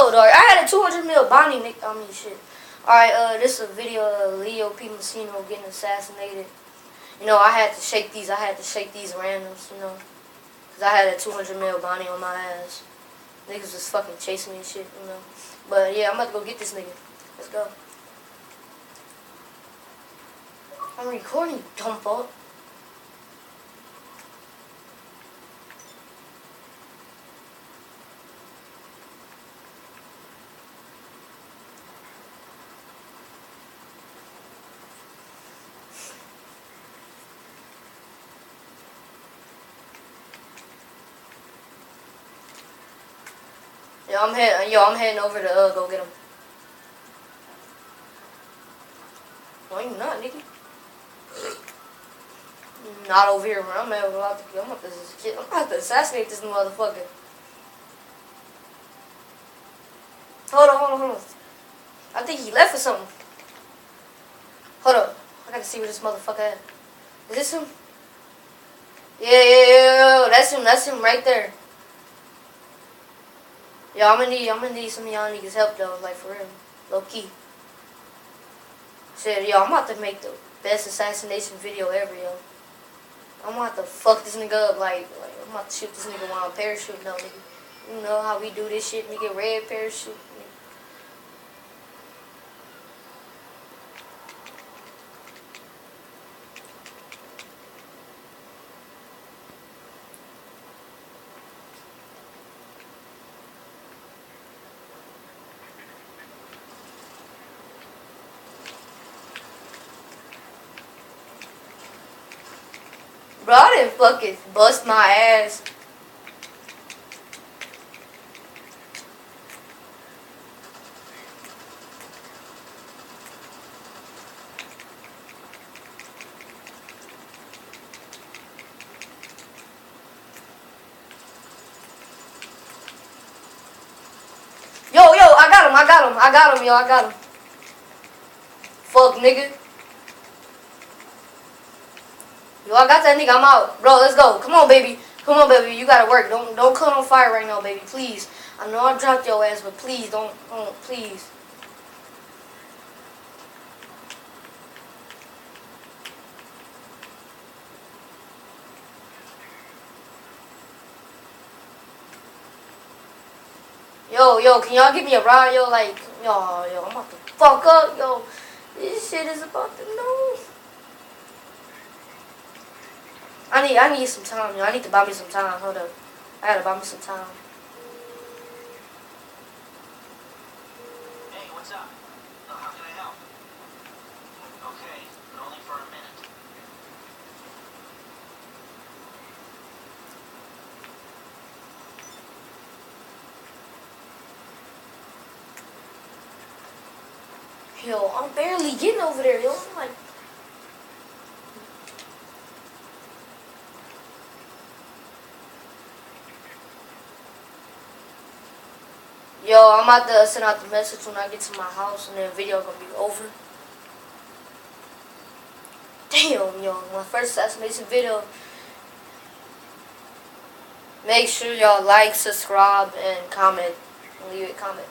Oh, dog, I had a 200 mil bounty, Nick. I mean, shit. Alright, this is a video of Leo P. Messino getting assassinated. You know, I had to shake these randoms, you know. Because I had a 200 mil bounty on my ass. Niggas was fucking chasing me and shit, you know. But yeah, I'm about to go get this nigga. Let's go. I'm recording, you dumb fuck. I'm heading over to go get him. No, you not, nigga. Not over here, man. I'm about to assassinate this motherfucker. Hold on. I think he left or something. Hold up. I gotta see where this motherfucker at. Is this him? Yeah. That's him right there. Yo, I'm gonna need some of y'all niggas help though, like for real. Low key. Shit, yo, I'm about to make the best assassination video ever, yo. I'm about to fuck this nigga up, like I'm about to shoot this nigga while I'm parachuting though, nigga. You know how we do this shit, nigga, red parachute. Bro, I didn't fucking bust my ass. Yo, I got him. Fuck, nigga. Yo, I got that nigga. I'm out. Bro, let's go. Come on, baby. You gotta work. Don't cut on fire right now, baby. Please. I know I dropped your ass, but please, don't, please. Yo, can y'all give me a ride, yo? Like, yo, I'm about to fuck up, yo. This shit is about to know. I need some time, yo. I need to buy me some time. Hold up. I gotta buy me some time. Hey, what's up? How can I help? Okay, but only for a minute. Yo, I'm barely getting over there, yo. I'm like, yo, I'm about to send out the message when I get to my house, and then the video gonna be over. Damn, yo, my first assassination video. Make sure y'all like, subscribe, and comment. Leave a comment.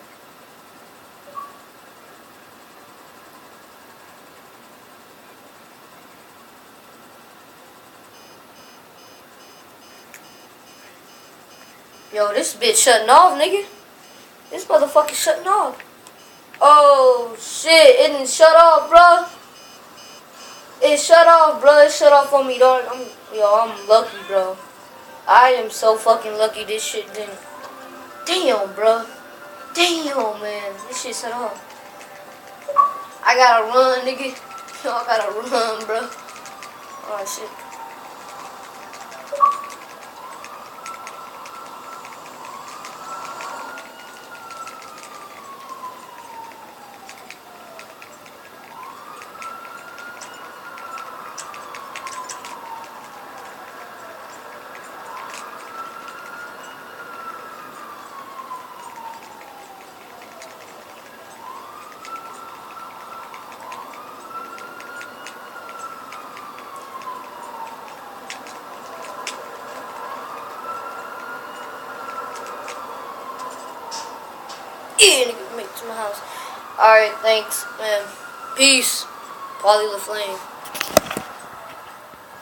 Yo, this bitch shutting off, nigga. This motherfucker shutting off. Oh, shit. It didn't shut off, bro. It shut off, bro. It shut off on me, dog. I'm lucky, bro. I am so fucking lucky this shit didn't. Damn, bro. Damn, man. This shit shut off. I gotta run, nigga. Yo, I gotta run, bro. Oh, shit. Yeah, nigga, make it to my house. Alright, thanks, man. Peace. Polly LaFlame.